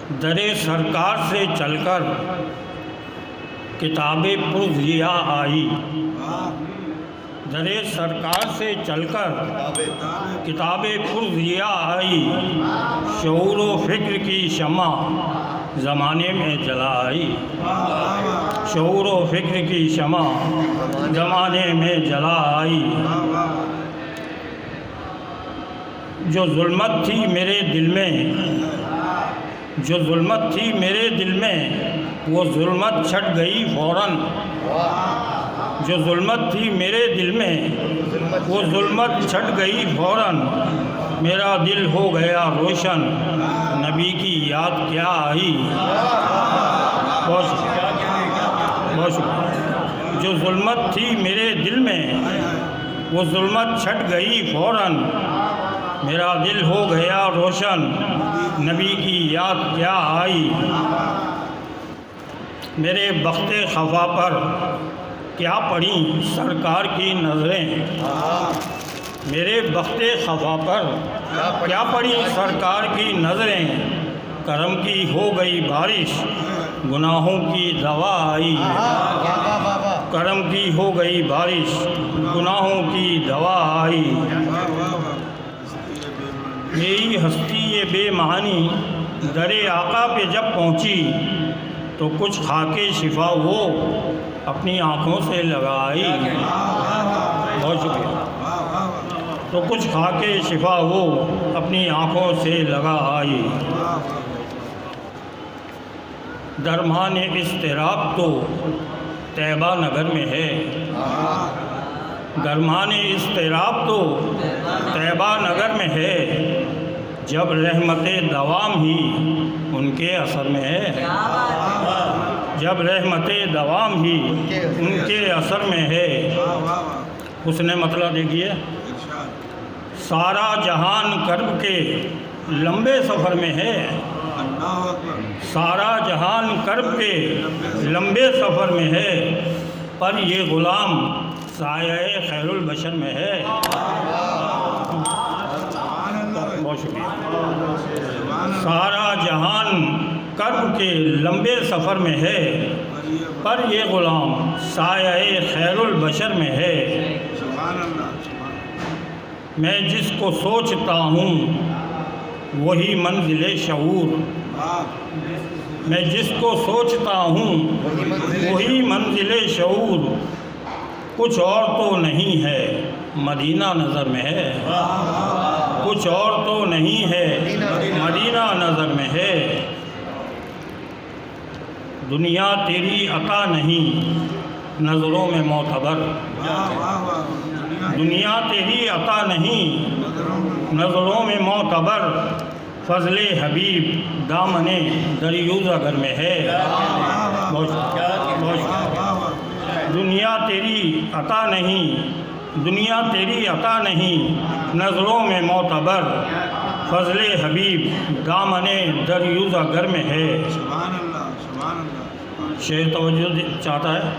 در سرکار سے چل کر کتاب پرضیاء آئی، در سرکار سے چل کر کتاب پرضیاء آئی، شعور و فکر کی شمع زمانے میں جلا آئی، شعور و فکر کی شمع زمانے میں جلا آئی۔ جو ظلمت تھی میرے دل میں، جو ظلمت تھی میرے دل میں، وہ ظلمت چھٹ گئی فوراً، جو ظلمت تھی میرے دل میں وہ ظلمت چھٹ گئی فوراً، میرا دل ہو گیا روشن، نبی کی یاد کیا آئی۔ بہت شکریہ۔ جو ظلمت تھی میرے دل میں وہ ظلمت چھٹ گئی فوراً، میرا دل ہو گیا روشن، نبی کی یاد کیا آئی۔ میرے بخت خفا پر کیا پڑیں سرکار کی نظریں، میرے بخت خفا پر کیا پڑیں سرکار کی نظریں، کرم کی ہو گئی بارش گناہوں کی دوا آئی، کرم کی ہو گئی بارش گناہوں کی دوا آئی۔ میری ہستی یہ بے معنی در آقا پہ جب پہنچی، تو کچھ خاکے شفا وہ اپنی آنکھوں سے لگائی۔ بہت شکریہ۔ تو کچھ خاکے شفا وہ اپنی آنکھوں سے لگا آئی۔ درمان اضطراب تو طیبہ نگر میں ہے، درمان اضطراب تو طیبہ نگر میں ہے، جب رحمت دوام ہی ان کے اثر میں ہے، جب رحمت دوام ہی ان کے اثر میں ہے۔ اس نے مطلب دیکھیے، سارا جہان کرب کے لمبے سفر میں ہے، سارا جہان کرب کے لمبے سفر میں ہے، پر یہ غلام سایہ خیر البشر میں ہے۔ بہت شکریہ۔ سارا جہان کرب کے لمبے سفر میں ہے، پر یہ غلام سایہ خیر البشر میں ہے۔ میں جس کو سوچتا ہوں وہی منزل شعور، میں جس کو سوچتا ہوں وہی منزل شعور، کچھ اور تو نہیں ہے مدینہ نظر میں ہے، کچھ اور تو نہیں ہے مدینہ نظر میں ہے۔ دنیا تیری عطا نہیں نظروں میں معتبر، دنیا تیری عطا نہیں نظروں میں معتبر، فضل حبیب دامن دریوزہ گھر میں ہے۔ بہت شکریہ۔ دنیا تیری عطا نہیں، دنیا تیری عطا نہیں نظروں میں معتبر، فضل حبیب دامن دریوزہ گھر میں ہے۔ شعر توجہ چاہتا ہے۔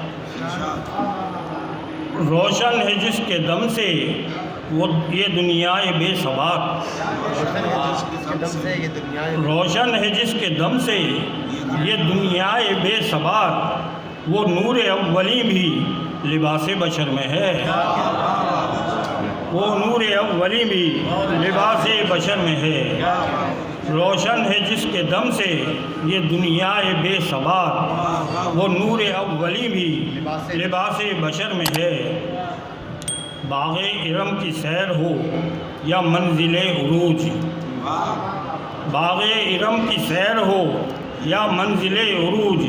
روشن ہے جس کے دم سے وہ یہ دنیا بے ثبات، روشن ہے جس کے دم سے یہ دنیا بے ثبات، وہ نور اولی بھی لباس بشر میں ہے، وہ نور اولی بھی لباس بشر میں ہے۔ روشن ہے جس کے دم سے یہ دنیا بے ثبات، وہ نور اولی بھی لباس بشر میں ہے۔ باغ ارم کی سیر ہو یا منزل عروج، باغ ارم کی سیر ہو یا منزل عروج،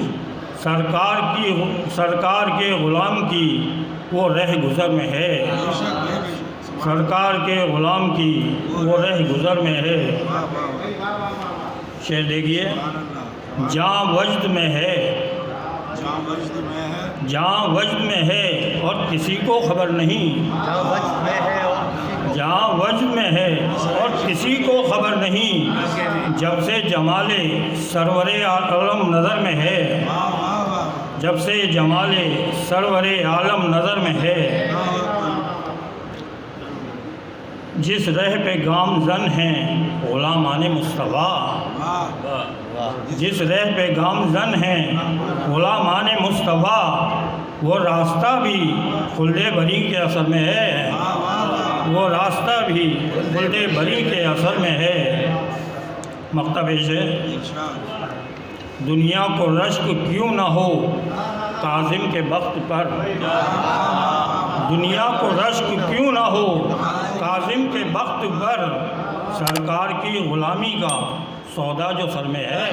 سرکار کے غلام کی وہ رہ گزر میں ہے، سرکار کے غلام کی وہ رہ گزر میں ہے۔ شعر دیکھیے، جاں وجد میں ہے، جاں وجد میں ہے اور کسی کو خبر نہیں، جاں وجد میں ہے اور کسی کو خبر نہیں، جب سے جمال سرور عالم نظر میں ہے، جب سے جمال سرور عالم نظر میں ہے۔ جس رہ پہ گام زن ہیں غلامان مصطفیٰ، جس رہ پہ گامزن ہیں غلامان مصطفیٰ، وہ راستہ بھی خلد بری کے اثر میں ہے، وہ راستہ بھی خلد بری کے اثر میں ہے۔ مکتب سے دنیا کو رشک کیوں نہ ہو کاظم کے بخت پر، دنیا کو رشک کیوں نہ ہو کاظم کے بخت پر، سرکار کی غلامی کا سودا جو سر میں ہے۔